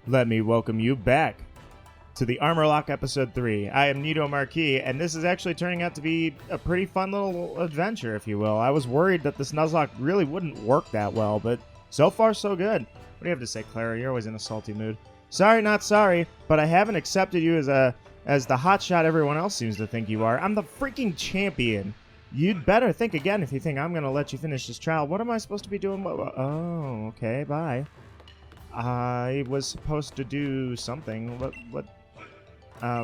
Let me welcome you back to the Armor Lock Episode 3. I am Nito Marquis, and this is actually turning out to be a pretty fun little adventure, if you will. I was worried that this Nuzlocke really wouldn't work that well, but so far so good. What do you have to say, Clara? You're always in a salty mood. Sorry, not sorry, but I haven't accepted you as the hotshot everyone else seems to think you are. I'm the freaking champion. You'd better think again if you think I'm going to let you finish this trial. What am I supposed to be doing? Oh, okay, bye. I was supposed to do something. What?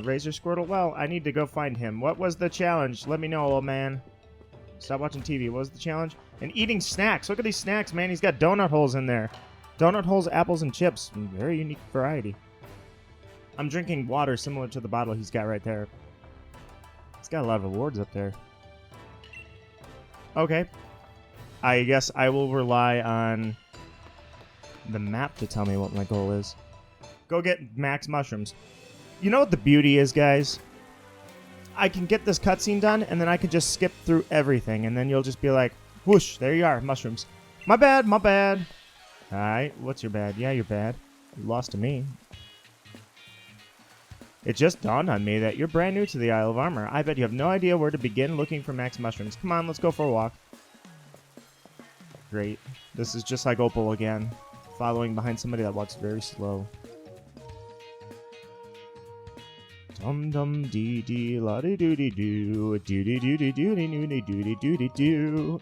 Razor Squirtle? Well, I need to go find him. What was the challenge? Let me know, old man. Stop watching TV. What was the challenge? And eating snacks. Look at these snacks, man. He's got donut holes in there. Donut holes, apples, and chips. Very unique variety. I'm drinking water similar to the bottle he's got right there. He's got a lot of rewards up there. Okay. I guess I will rely on the map to tell me what my goal is. Go get max mushrooms. You know what the beauty is, guys? I can get this cutscene done, and then I can just skip through everything, and then you'll just be like, whoosh, there you are, mushrooms. My bad, my bad. Alright, what's your bad? Yeah, you're bad. You lost to me. It just dawned on me that you're brand new to the Isle of Armor. I bet you have no idea where to begin looking for max mushrooms. Come on, let's go for a walk. Great. This is just like Opal again. Following behind somebody that walks very slow. Dum dum dee dee la dee doo dee doo doo dee doo dee doo dee doo dee doo dee doo dee doo.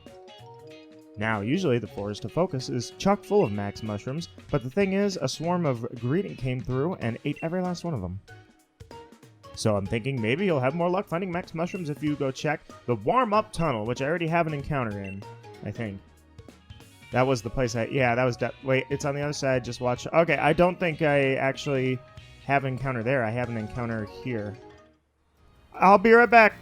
Now, usually the forest of focus is chock full of max mushrooms, but the thing is, a swarm of greeting came through and ate every last one of them. So I'm thinking maybe you'll have more luck finding max mushrooms if you go check the warm-up tunnel, which I already have an encounter in, I think. That was the place yeah, that was... Wait, it's on the other side. Just watch... Okay, I don't think I actually have an encounter there. I have an encounter here. I'll be right back.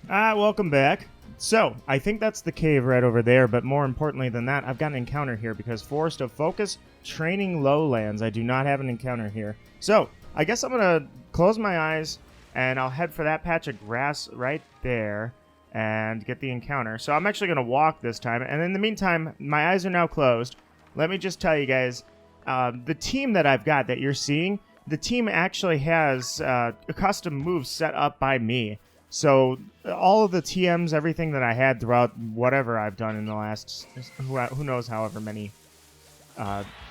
Welcome back. So, I think that's the cave right over there, but more importantly than that, I've got an encounter here because Forest of Focus, Training Lowlands. I do not have an encounter here. So, I guess I'm going to close my eyes, and I'll head for that patch of grass right there and get the encounter. So I'm actually going to walk this time, and in the meantime, my eyes are now closed. Let me just tell you guys, the team that I've got that you're seeing, the team actually has a custom moves set up by me. So all of the TMs, everything that I had throughout whatever I've done in the last, who knows, however many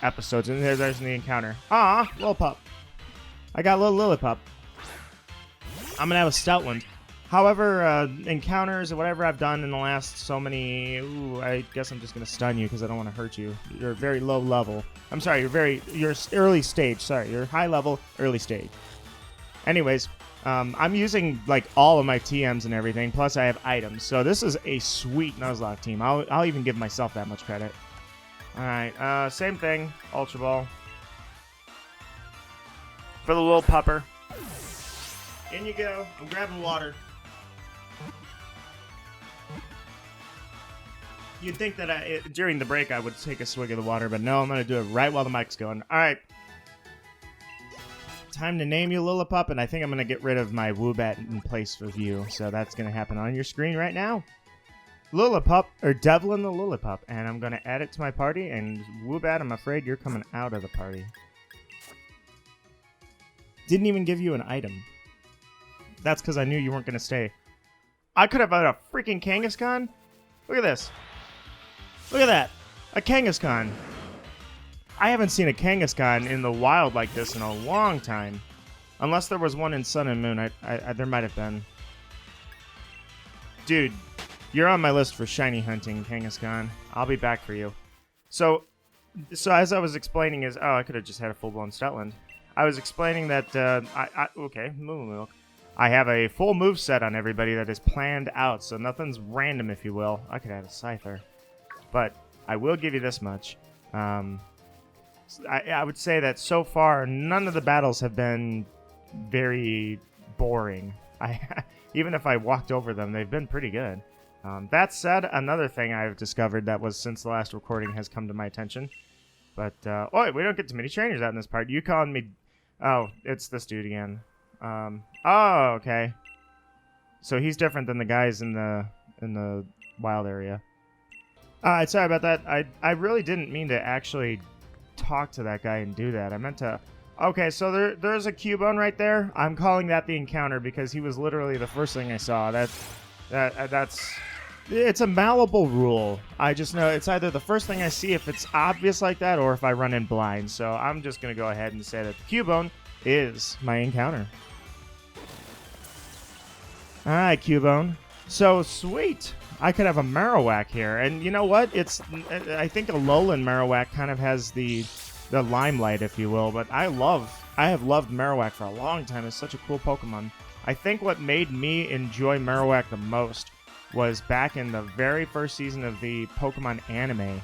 episodes. And there's the encounter. Ah, Lillipup. I got a little Lillipup. I'm going to have a Stoutland. However, encounters or whatever I've done in the last so many... Ooh, I guess I'm just going to stun you because I don't want to hurt you. You're very low level. I'm sorry, you're early stage. Sorry, you're high level, early stage. Anyways, I'm using like all of my TMs and everything, plus I have items. So this is a sweet Nuzlocke team. I'll even give myself that much credit. Alright, same thing. Ultra Ball. For the little pupper. In you go. I'm grabbing water. You'd think that during the break I would take a swig of the water, but no, I'm going to do it right while the mic's going. Alright. Time to name you Lillipup, and I think I'm going to get rid of my Woobat in place of you. So that's going to happen on your screen right now. Lillipup, or Devlin the Lillipup, and I'm going to add it to my party, and Woobat, I'm afraid you're coming out of the party. Didn't even give you an item. That's because I knew you weren't going to stay. I could have had a freaking Kangaskhan. Look at this. Look at that. A Kangaskhan. I haven't seen a Kangaskhan in the wild like this in a long time. Unless there was one in Sun and Moon. There might have been. Dude, you're on my list for shiny hunting, Kangaskhan. I'll be back for you. So as I was explaining is... Oh, I could have just had a full-blown Stoutland. I was explaining that... okay, Milk. I have a full move set on everybody that is planned out, so nothing's random, if you will. I could add a Scyther. But I will give you this much. I would say that so far, none of the battles have been very boring. Even if I walked over them, they've been pretty good. That said, another thing I've discovered that was since the last recording has come to my attention. But, oh, we don't get too many trainers out in this part. You calling me... Oh, it's this dude again. Oh, okay. So he's different than the guys in the wild area. Sorry about that. I really didn't mean to actually talk to that guy and do that. I meant to Okay, so there's a Cubone right there. I'm calling that the encounter because he was literally the first thing I saw. That's it's a malleable rule. I just know it's either the first thing I see if it's obvious like that, or if I run in blind. So I'm just gonna go ahead and say that the Cubone is my encounter. All right, Cubone. So sweet. I could have a Marowak here, and you know what? I think a Alolan Marowak kind of has the limelight, if you will. But I have loved Marowak for a long time. It's such a cool Pokemon. I think what made me enjoy Marowak the most was back in the very first season of the Pokemon anime.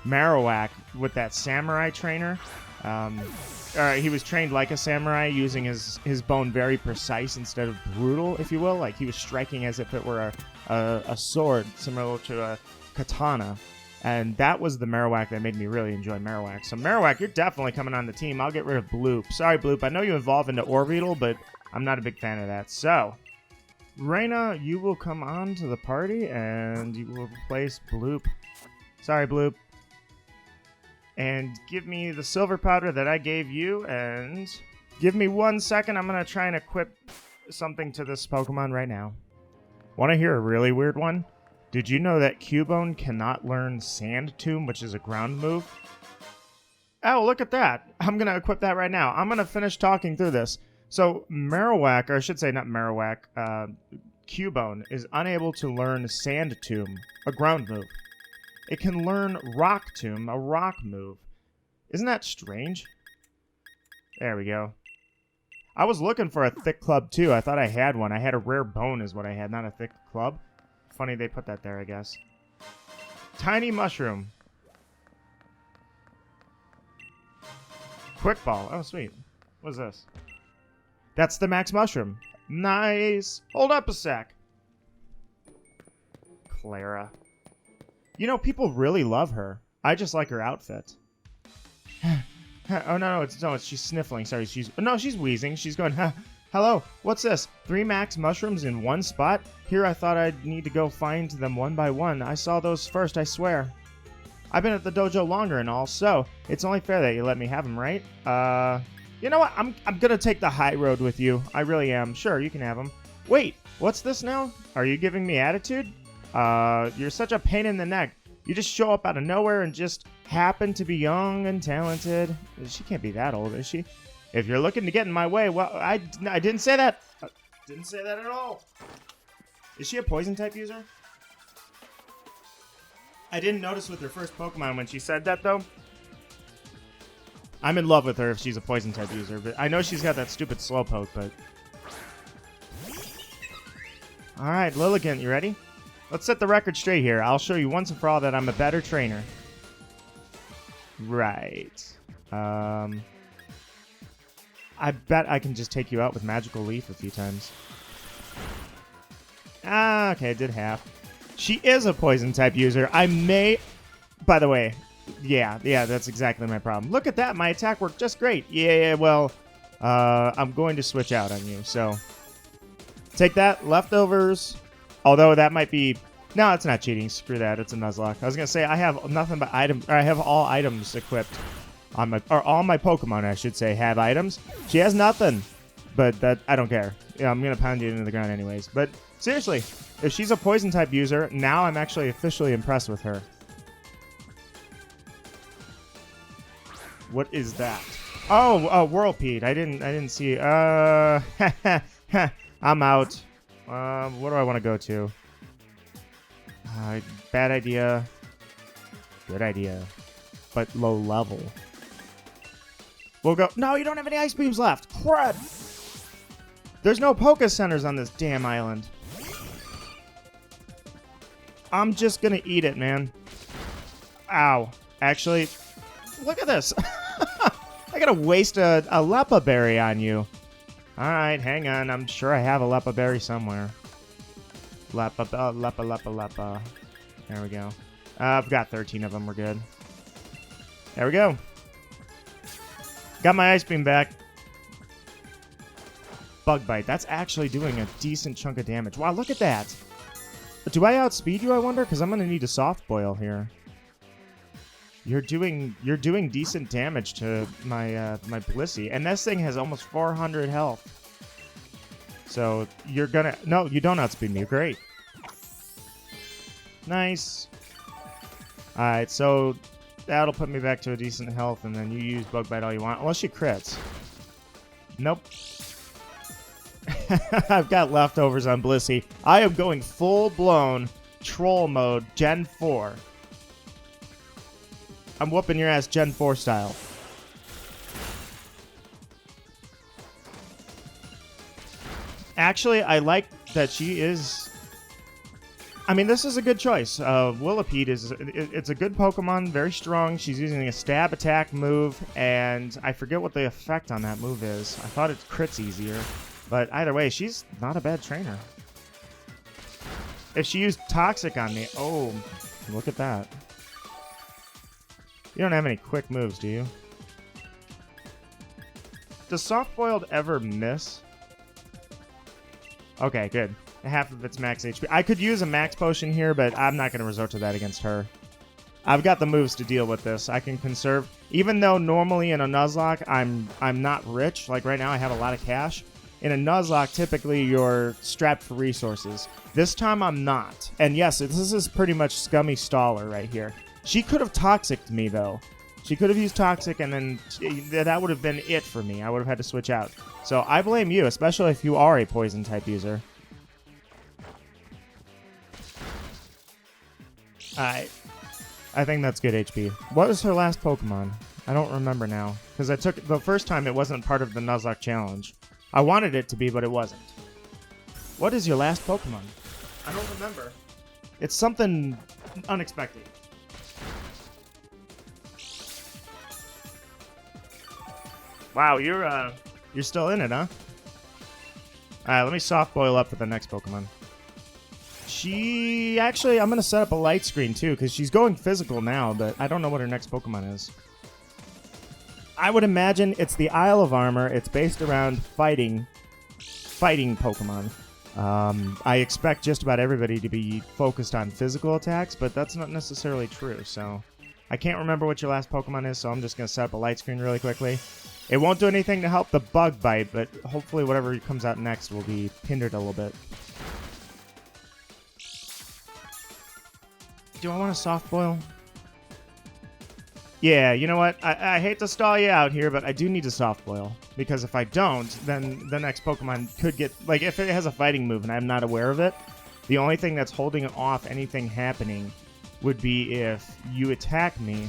Marowak with that samurai trainer. He was trained like a samurai, using his bone very precise instead of brutal, if you will. Like he was striking as if it were a sword, similar to a katana. And that was the Marowak that made me really enjoy Marowak. So Marowak, you're definitely coming on the team. I'll get rid of Bloop. Sorry, Bloop. I know you evolve into Orbeetle, but I'm not a big fan of that. So, Reina, you will come on to the party, and you will replace Bloop. Sorry, Bloop. And give me the silver powder that I gave you, and give me 1 second. I'm going to try and equip something to this Pokemon right now. Want to hear a really weird one? Did you know that Cubone cannot learn Sand Tomb, which is a ground move? Oh, look at that. I'm going to equip that right now. I'm going to finish talking through this. So Marowak, or I should say not Marowak, Cubone is unable to learn Sand Tomb, a ground move. It can learn Rock Tomb, a rock move. Isn't that strange? There we go. I was looking for a thick club too. I thought I had one. I had a rare bone is what I had, not a thick club. Funny they put that there, I guess. Tiny Mushroom. Quick Ball. Oh, sweet. What's this? That's the Max Mushroom. Nice. Hold up a sec. Clara. You know, people really love her. I just like her outfit. Oh, no, she's sniffling. Sorry, she's wheezing. She's going, hello, what's this? 3 max mushrooms in one spot? Here I thought I'd need to go find them one by one. I saw those first, I swear. I've been at the dojo longer and all, so it's only fair that you let me have them, right? You know what? I'm gonna take the high road with you. I really am. Sure, you can have them. Wait, what's this now? Are you giving me attitude? You're such a pain in the neck. You just show up out of nowhere and just happen to be young and talented. She can't be that old, is she? If you're looking to get in my way, well, I didn't say that. Didn't say that at all. Is she a poison type user? I didn't notice with her first Pokemon when she said that, though. I'm in love with her if she's a poison type user, but I know she's got that stupid Slowpoke, but... Alright, Lilligant, you ready? Let's set the record straight here. I'll show you once and for all that I'm a better trainer. Right. I bet I can just take you out with Magical Leaf a few times. Ah, okay, I did half. She is a poison type user. I may... By the way, yeah, that's exactly my problem. Look at that, my attack worked just great. Yeah, well, I'm going to switch out on you, so... Take that, leftovers... Although that might be... No, it's not cheating. Screw that. It's a Nuzlocke. I was going to say, I have nothing but items... Or I have all items equipped. On my... Or all my Pokemon, I should say, have items. She has nothing. But that... I don't care. Yeah, I'm going to pound you into the ground anyways. But seriously, if she's a Poison-type user, now I'm actually officially impressed with her. What is that? Oh, Whirlpeed. I didn't see... I'm out. What do I want to go to? Bad idea. Good idea. But low level. We'll go... No, you don't have any Ice Beams left! Crud! There's no Poké Centers on this damn island. I'm just gonna eat it, man. Ow. Actually, look at this. I gotta waste a Leppa Berry on you. Alright, hang on. I'm sure I have a Leppa Berry somewhere. Leppa. There we go. I've got 13 of them. We're good. There we go. Got my Ice Beam back. Bug Bite. That's actually doing a decent chunk of damage. Wow, look at that. Do I outspeed you, I wonder? Because I'm going to need a Soft Boil here. You're doing decent damage to my my Blissey, and this thing has almost 400 health. So you're gonna you don't outspeed me. Great, nice. All right, so that'll put me back to a decent health, and then you use Bug Bite all you want, unless she crits. Nope. I've got leftovers on Blissey. I am going full-blown troll mode, Gen 4. I'm whooping your ass Gen 4 style. Actually, I like that she is... I mean, this is a good choice. Willipede it's a good Pokemon, very strong. She's using a stab attack move, and I forget what the effect on that move is. I thought it crits easier, but either way, she's not a bad trainer. If she used Toxic on me, oh, look at that. You don't have any quick moves, do you? Does Soft Boiled ever miss? Okay, good. Half of its max HP. I could use a max potion here, but I'm not going to resort to that against her. I've got the moves to deal with this. I can conserve. Even though normally in a Nuzlocke, I'm not rich. Like right now, I have a lot of cash. In a Nuzlocke, typically you're strapped for resources. This time I'm not. And yes, this is pretty much Scummy Staller right here. She could have Toxic'd me, though. She could have used Toxic, and then that would have been it for me. I would have had to switch out. So I blame you, especially if you are a Poison-type user. Alright. I think that's good HP. What was her last Pokemon? I don't remember now. Because I took the first time it wasn't part of the Nuzlocke challenge. I wanted it to be, but it wasn't. What is your last Pokemon? I don't remember. It's something unexpected. Wow, you're still in it, huh? Alright, let me soft boil up with the next Pokemon. She... Actually, I'm going to set up a light screen, too, because she's going physical now, but I don't know what her next Pokemon is. I would imagine it's the Isle of Armor. It's based around fighting Pokemon. I expect just about everybody to be focused on physical attacks, but that's not necessarily true, so... I can't remember what your last Pokemon is, so I'm just going to set up a light screen really quickly. It won't do anything to help the Bug Bite, but hopefully whatever comes out next will be hindered a little bit. Do I want to soft boil? Yeah, you know what? I hate to stall you out here, but I do need to soft boil. Because if I don't, then the next Pokemon could get... Like, if it has a fighting move and I'm not aware of it, the only thing that's holding off anything happening would be if you attack me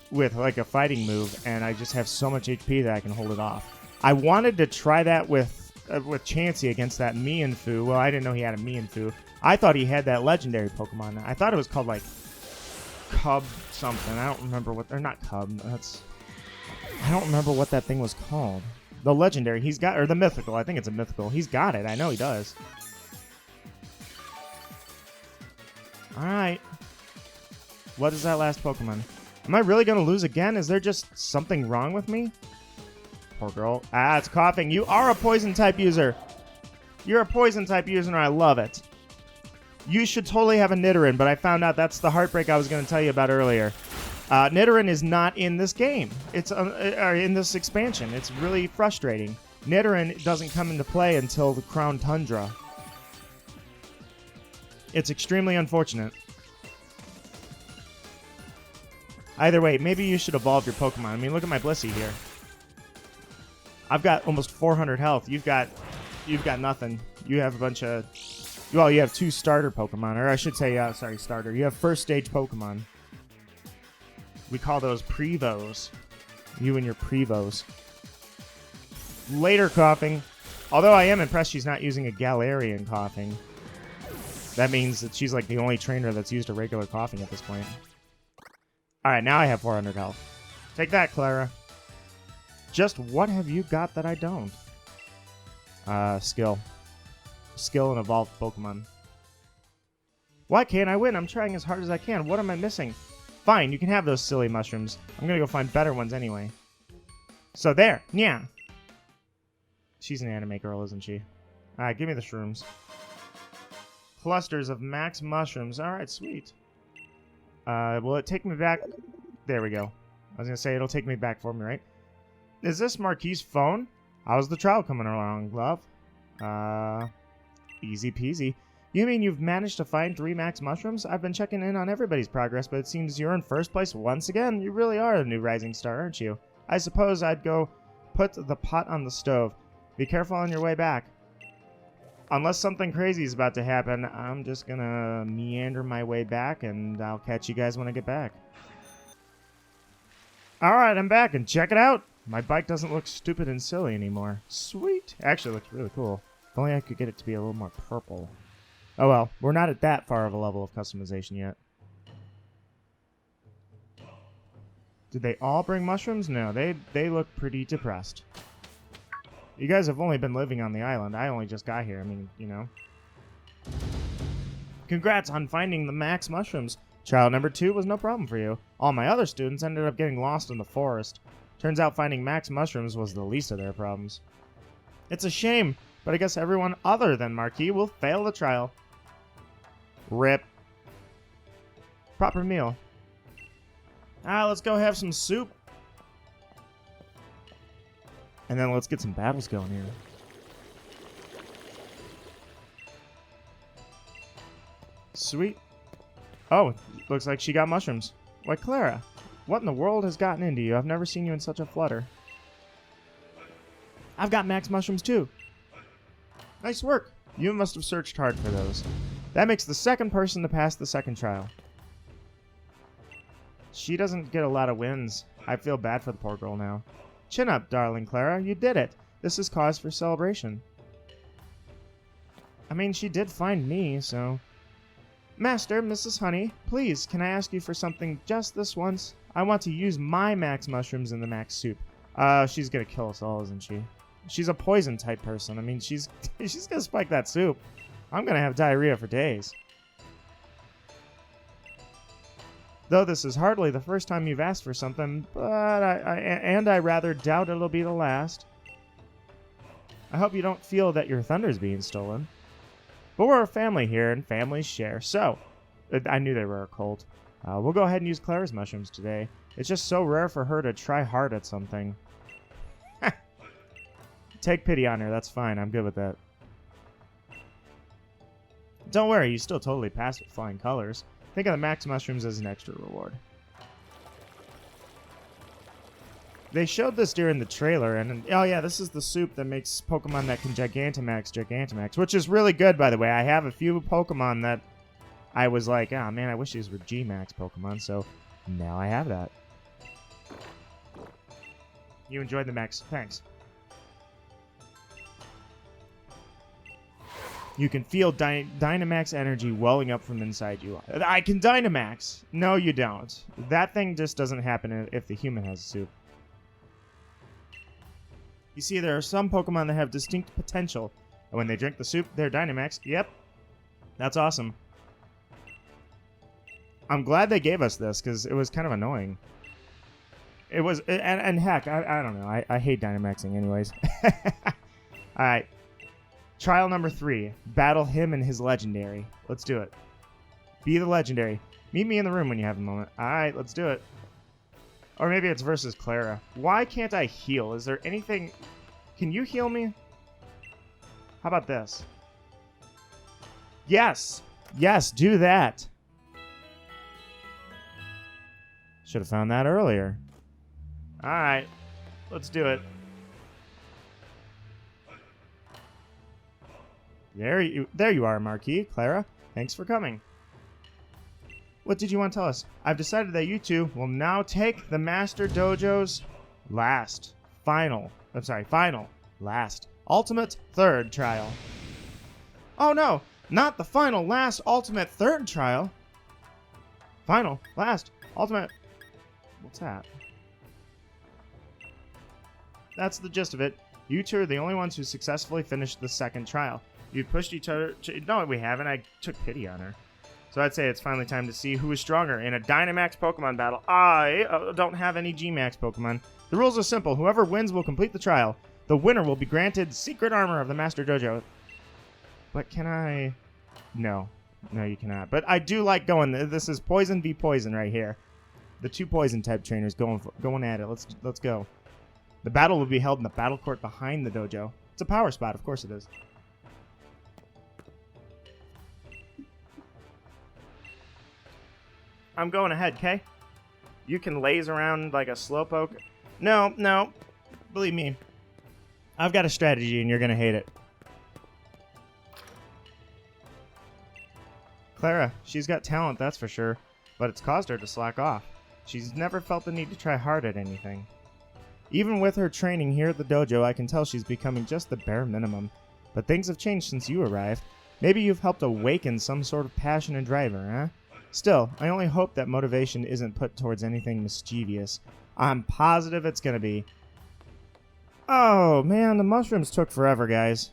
with, like, a fighting move, and I just have so much HP that I can hold it off. I wanted to try that with Chansey against that Mienfoo. Well, I didn't know he had a Mienfoo. I thought he had that legendary Pokemon. I thought it was called, like, Cub something. I don't remember what... Or not Cub. I don't remember what that thing was called. The legendary. He's got... Or the mythical. I think it's a mythical. He's got it. I know he does. Alright. What is that last Pokemon? Am I really going to lose again? Is there just something wrong with me? Poor girl. Ah, it's coughing. You are a Poison-type user. You're a Poison-type user, and I love it. You should totally have a Nidoran, but I found out that's the heartbreak I was going to tell you about earlier. Nidoran is not in this game. It's in this expansion. It's really frustrating. Nidoran doesn't come into play until the Crown Tundra. It's extremely unfortunate. Either way, maybe you should evolve your Pokemon. I mean, look at my Blissey here. I've got almost 400 health. You've got nothing. You have a bunch of... Well, you have 2 starter Pokemon. Or I should say, sorry, starter. You have first stage Pokemon. We call those Prevos. You and your Prevos. Later coughing. Although I am impressed she's not using a Galarian coughing. That means that she's like the only trainer that's used a regular coughing at this point. Alright, now I have 400 health. Take that, Clara. Just what have you got that I don't? Skill. Skill and evolved Pokemon. Why can't I win? I'm trying as hard as I can. What am I missing? Fine, you can have those silly mushrooms. I'm gonna go find better ones anyway. So there. Yeah. She's an anime girl, isn't she? Alright, give me the shrooms. Clusters of max mushrooms. Alright, sweet. Will it take me back? There we go. I was going to say it'll take me back for me, right? Is this Marquis' phone? How's the trial coming along, love? Easy peasy. You mean you've managed to find 3 max mushrooms? I've been checking in on everybody's progress, but it seems you're in first place once again. You really are a new rising star, aren't you? I suppose I'd go put the pot on the stove. Be careful on your way back. Unless something crazy is about to happen, I'm just gonna meander my way back, and I'll catch you guys when I get back. Alright, I'm back, and check it out! My bike doesn't look stupid and silly anymore. Sweet! Actually, it looks really cool. If only I could get it to be a little more purple. Oh well, we're not at that far of a level of customization yet. Did they all bring mushrooms? No, they look pretty depressed. You guys have only been living on the island. I only just got here. I mean, you know. Congrats on finding the max mushrooms. Trial number 2 was no problem for you. All my other students ended up getting lost in the forest. Turns out finding max mushrooms was the least of their problems. It's a shame, but I guess everyone other than Marquis will fail the trial. RIP. Proper meal. Let's go have some soup. And then let's get some battles going here. Sweet. Oh, looks like she got mushrooms. Why, Clara, what in the world has gotten into you? I've never seen you in such a flutter. I've got max mushrooms too. Nice work. You must have searched hard for those. That makes the second person to pass the second trial. She doesn't get a lot of wins. I feel bad for the poor girl now. Chin up, darling Clara. You did it. This is cause for celebration. I mean, she did find me, so... Master, Mrs. Honey, please, can I ask you for something just this once? I want to use my max mushrooms in the max soup. She's gonna kill us all, isn't she? She's a poison type person. I mean, she's gonna spike that soup. I'm gonna have diarrhea for days. Though this is hardly the first time you've asked for something, but I rather doubt it'll be the last. I hope you don't feel that your thunder's being stolen. But we're a family here, and families share. So, I knew they were a cult. We'll go ahead and use Clara's mushrooms today. It's just so rare for her to try hard at something. Take pity on her, that's fine. I'm good with that. Don't worry, you still totally passed with flying colors. Think of the max mushrooms as an extra reward. They showed this during the trailer, and oh yeah, this is the soup that makes Pokemon that can Gigantamax, which is really good, by the way. I have a few Pokemon that I was like, oh man, I wish these were G-Max Pokemon, so now I have that. You enjoyed the max. Thanks. You can feel Dynamax energy welling up from inside you. I can Dynamax! No, you don't. That thing just doesn't happen if the human has a soup. You see, there are some Pokemon that have distinct potential, and when they drink the soup, they're Dynamax. Yep. That's awesome. I'm glad they gave us this, because it was kind of annoying. It was, and heck, I don't know. I hate Dynamaxing anyways. Alright. Trial number 3. Battle him and his legendary. Let's do it. Be the legendary. Meet me in the room when you have a moment. Alright, let's do it. Or maybe it's versus Clara. Why can't I heal? Is there anything... Can you heal me? How about this? Yes! Yes, do that! Should have found that earlier. Alright. Let's do it. There you are, Marquis. Clara, thanks for coming. What did you want to tell us? I've decided that you two will now take the Master Dojo's final, ultimate third trial. Oh no, not the final, last, ultimate third trial. Final, last, ultimate... What's that? That's the gist of it. You two are the only ones who successfully finished the second trial. You pushed each other... No, we haven't. I took pity on her. So I'd say it's finally time to see who is stronger in a Dynamax Pokemon battle. I don't have any G-Max Pokemon. The rules are simple. Whoever wins will complete the trial. The winner will be granted secret armor of the Master Dojo. But can I... No. No, you cannot. But I do like going... This is poison v poison right here. The 2 poison type trainers going at it. Let's go. The battle will be held in the battle court behind the dojo. It's a power spot, of course it is. I'm going ahead, Kay. You can laze around like a slowpoke. No. Believe me. I've got a strategy and you're going to hate it. Clara, she's got talent, that's for sure. But it's caused her to slack off. She's never felt the need to try hard at anything. Even with her training here at the dojo, I can tell she's becoming just the bare minimum. But things have changed since you arrived. Maybe you've helped awaken some sort of passion and drive her, huh? Still, I only hope that motivation isn't put towards anything mischievous. I'm positive it's gonna be. Oh, man, the mushrooms took forever, guys.